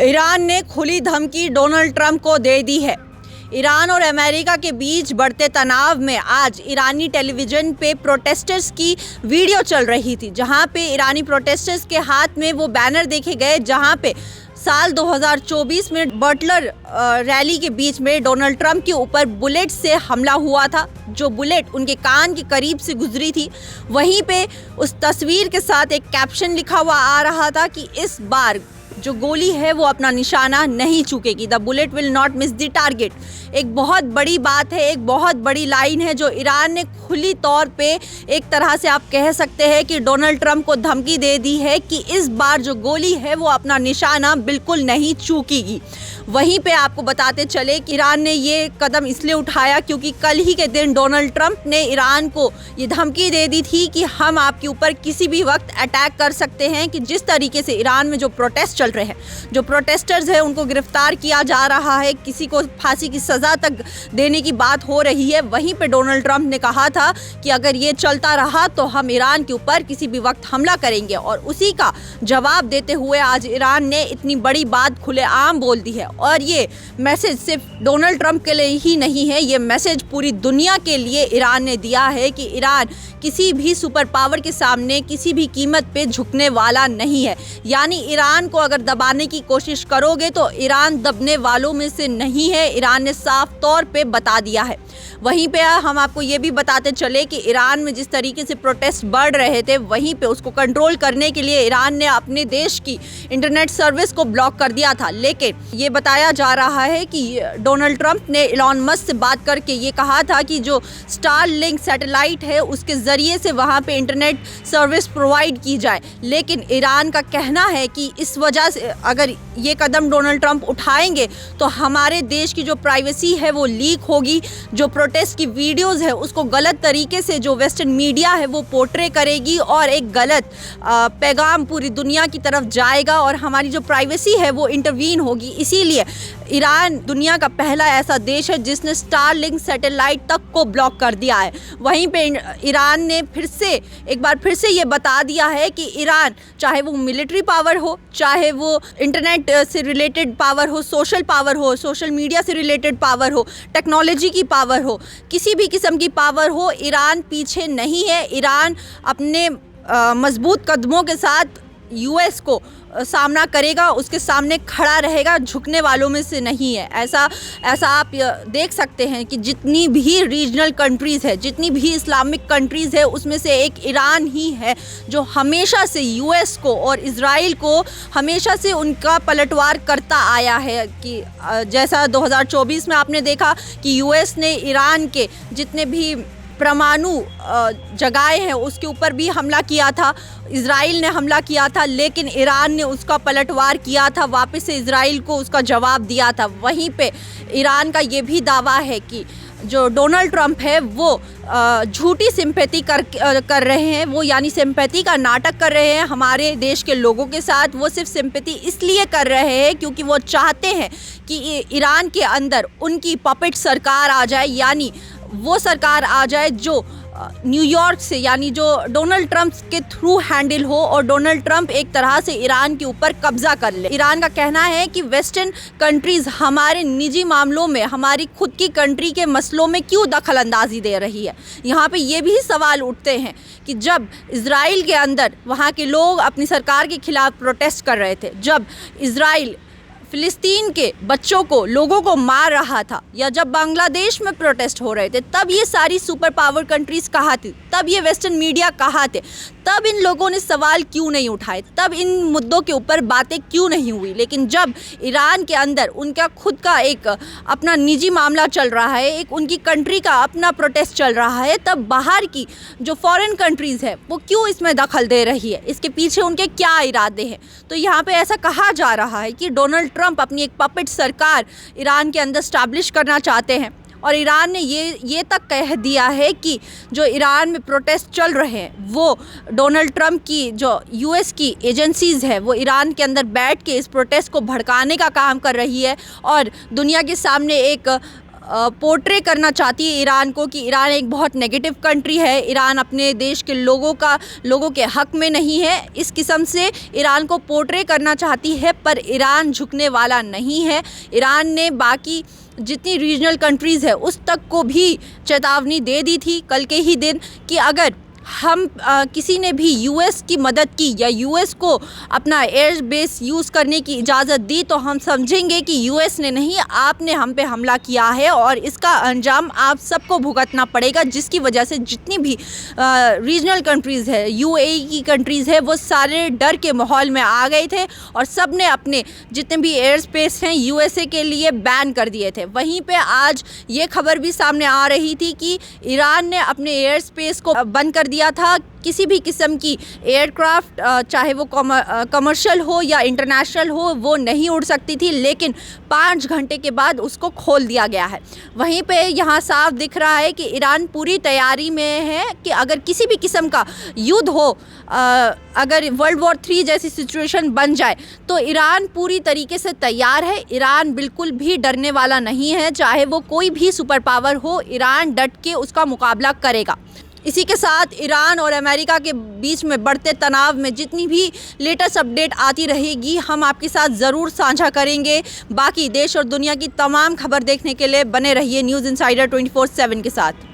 Iran ने खुली धमकी डोनाल्ड ट्रंप को दे दी है। ईरान और अमेरिका के बीच बढ़ते तनाव में आज ईरानी टेलीविज़न पे प्रोटेस्टर्स की वीडियो चल रही थी, जहां पे ईरानी प्रोटेस्टर्स के हाथ में वो बैनर देखे गए जहां पे साल 2024 में बटलर रैली के बीच में डोनाल्ड ट्रंप के ऊपर बुलेट से हमला हुआ था, जो बुलेट उनके कान के करीब से गुजरी थी। वहीं पे उस तस्वीर के साथ एक कैप्शन लिखा हुआ आ रहा था कि इस बार जो गोली है वो अपना निशाना नहीं चूकेगी, the bullet will not miss the target. एक बहुत बड़ी बात है, एक बहुत बड़ी लाइन है जो ईरान ने खुली तौर पे एक तरह से आप कह सकते हैं कि डोनाल्ड ट्रंप को धमकी दे दी है कि इस बार जो गोली है वो अपना निशाना बिल्कुल नहीं चूकेगी। वहीं पे आपको बताते चले कि ईरान ने ये कदम इसलिए उठाया क्योंकि कल ही के दिन डोनाल्ड ट्रंप ने ईरान को ये धमकी दे दी थी कि हम आपके ऊपर किसी भी वक्त अटैक कर सकते हैं, कि जिस तरीके से ईरान में जो प्रोटेस्ट चल रहे हैं, जो प्रोटेस्टर्स हैं उनको गिरफ्तार किया जा रहा है, किसी को फांसी की सज़ा तक देने की बात हो रही है। वहीं पे डोनाल्ड ट्रंप ने कहा था कि अगर ये चलता रहा तो हम ईरान के ऊपर किसी भी वक्त हमला करेंगे, और उसी का जवाब देते हुए आज ईरान ने इतनी बड़ी बात खुलेआम बोल दी है। और ये मैसेज सिर्फ डोनाल्ड ट्रंप के लिए ही नहीं है, ये मैसेज पूरी दुनिया के लिए ईरान ने दिया है कि ईरान किसी भी सुपर पावर के सामने किसी भी कीमत पे झुकने वाला नहीं है। यानी ईरान को अगर दबाने की कोशिश करोगे तो ईरान दबने वालों में से नहीं है, ईरान ने साफ तौर पे बता दिया है। वहीं पे हम आपको ये भी बताते चले कि ईरान में जिस तरीके से प्रोटेस्ट बढ़ रहे थे, वहीं पे उसको कंट्रोल करने के लिए ईरान ने अपने देश की इंटरनेट सर्विस को ब्लॉक कर दिया था। लेकिन ये बताया जा रहा है कि डोनाल्ड ट्रंप ने एलन मस्क से बात करके ये कहा था कि जो स्टारलिंक सैटेलाइट है उसके ज़रिए से वहाँ पे इंटरनेट सर्विस प्रोवाइड की जाए। लेकिन ईरान का कहना है कि इस वजह से अगर ये कदम डोनाल्ड ट्रंप उठाएंगे तो हमारे देश की जो प्राइवेसी है वो लीक होगी, जो प्रोटेस्ट की वीडियोस है उसको गलत तरीके से जो वेस्टर्न मीडिया है वो पोर्ट्रे करेगी और एक गलत पैगाम पूरी दुनिया की तरफ जाएगा और हमारी जो प्राइवेसी है वो इंटरवीन होगी। इसीलिए ईरान दुनिया का पहला ऐसा देश है जिसने स्टारलिंक सैटेलाइट तक को ब्लॉक कर दिया है। वहीं पे ईरान ने एक बार फिर से ये बता दिया है कि ईरान चाहे वो मिलिट्री पावर हो, चाहे वो इंटरनेट से रिलेटेड पावर हो, सोशल पावर हो, सोशल मीडिया से रिलेटेड पावर हो, टेक्नोलॉजी की पावर हो, किसी भी किस्म की पावर हो, ईरान पीछे नहीं है। ईरान अपने मजबूत कदमों के साथ यूएस को सामना करेगा, उसके सामने खड़ा रहेगा, झुकने वालों में से नहीं है। ऐसा आप देख सकते हैं कि जितनी भी रीजनल कंट्रीज़ है, जितनी भी इस्लामिक कंट्रीज़ है, उसमें से एक ईरान ही है जो हमेशा से यूएस को और इजराइल को हमेशा से उनका पलटवार करता आया है। कि जैसा 2024 में आपने देखा कि यूएस ने ईरान के जितने भी परमाणु जगहें हैं उसके ऊपर भी हमला किया था, इजराइल ने हमला किया था, लेकिन ईरान ने उसका पलटवार किया था, वापस से इजराइल को उसका जवाब दिया था। वहीं पे ईरान का ये भी दावा है कि जो डोनाल्ड ट्रंप है वो झूठी सिंपैथी कर रहे हैं, वो यानी सिंपैथी का नाटक कर रहे हैं हमारे देश के लोगों के साथ। वो सिर्फ सिंपैथी इसलिए कर रहे हैं क्योंकि वो चाहते हैं कि ईरान के अंदर उनकी पपेट सरकार आ जाए, यानी वो सरकार आ जाए जो न्यूयॉर्क से, यानी जो डोनाल्ड ट्रंप के थ्रू हैंडल हो और डोनाल्ड ट्रंप एक तरह से ईरान के ऊपर कब्जा कर ले। ईरान का कहना है कि वेस्टर्न कंट्रीज़ हमारे निजी मामलों में, हमारी खुद की कंट्री के मसलों में क्यों दखल अंदाजी दे रही है। यहाँ पे ये भी सवाल उठते हैं कि जब इजराइल के अंदर वहाँ के लोग अपनी सरकार के खिलाफ प्रोटेस्ट कर रहे थे, जब इजराइल फ़िलिस्तीन के बच्चों को, लोगों को मार रहा था, या जब बांग्लादेश में प्रोटेस्ट हो रहे थे, तब ये सारी सुपर पावर कंट्रीज़ कहाँ थी, तब ये वेस्टर्न मीडिया कहाँ थे, तब इन लोगों ने सवाल क्यों नहीं उठाए, तब इन मुद्दों के ऊपर बातें क्यों नहीं हुई। लेकिन जब ईरान के अंदर उनका खुद का एक अपना निजी मामला चल रहा है, एक उनकी कंट्री का अपना प्रोटेस्ट चल रहा है, तब बाहर की जो फॉरेन कंट्रीज़ है वो क्यों इसमें दखल दे रही है, इसके पीछे उनके क्या इरादे हैं। तो यहाँ पे ऐसा कहा जा रहा है कि डोनाल्ड ट्रंप अपनी एक पपेट सरकार ईरान के अंदर स्टैब्लिश करना चाहते हैं, और ईरान ने ये तक कह दिया है कि जो ईरान में प्रोटेस्ट चल रहे हैं वो डोनाल्ड ट्रंप की जो यूएस की एजेंसीज़ है वो ईरान के अंदर बैठ के इस प्रोटेस्ट को भड़काने का काम कर रही है और दुनिया के सामने एक पोर्ट्रे करना चाहती है ईरान को कि ईरान एक बहुत नेगेटिव कंट्री है, ईरान अपने देश के लोगों के हक में नहीं है। इस किस्म से ईरान को पोर्ट्रे करना चाहती है, पर ईरान झुकने वाला नहीं है। ईरान ने बाकी जितनी रीजनल कंट्रीज़ है उस तक को भी चेतावनी दे दी थी कल के ही दिन कि अगर हम किसी ने भी यूएस की मदद की या यूएस को अपना एयर बेस यूज़ करने की इजाज़त दी तो हम समझेंगे कि यूएस ने नहीं, आपने हम पे हमला किया है और इसका अंजाम आप सबको भुगतना पड़ेगा। जिसकी वजह से जितनी भी रीजनल कंट्रीज़ है, यूएई की कंट्रीज़ है, वो सारे डर के माहौल में आ गए थे और सब ने अपने जितने भी एयर स्पेस हैं यूएसए के लिए बैन कर दिए थे। वहीं पे आज ये खबर भी सामने आ रही थी कि ईरान ने अपने एयर स्पेस को बंद कर दिया था। किसी भी किस्म की एयरक्राफ्ट चाहे वो कमर्शियल हो या इंटरनेशनल हो वो नहीं उड़ सकती थी, लेकिन 5 घंटे के बाद उसको खोल दिया गया है। वहीं पे यहाँ साफ दिख रहा है कि ईरान पूरी तैयारी में है कि अगर किसी भी किस्म का युद्ध हो, अगर वर्ल्ड वॉर 3 जैसी सिचुएशन बन जाए तो ईरान पूरी तरीके से तैयार है। ईरान बिल्कुल भी डरने वाला नहीं है, चाहे वो कोई भी सुपर पावर हो, ईरान डट के उसका मुकाबला करेगा। इसी के साथ ईरान और अमेरिका के बीच में बढ़ते तनाव में जितनी भी लेटेस्ट अपडेट आती रहेगी हम आपके साथ ज़रूर साझा करेंगे। बाकी देश और दुनिया की तमाम खबर देखने के लिए बने रहिए न्यूज़ इनसाइडर 24/7 के साथ।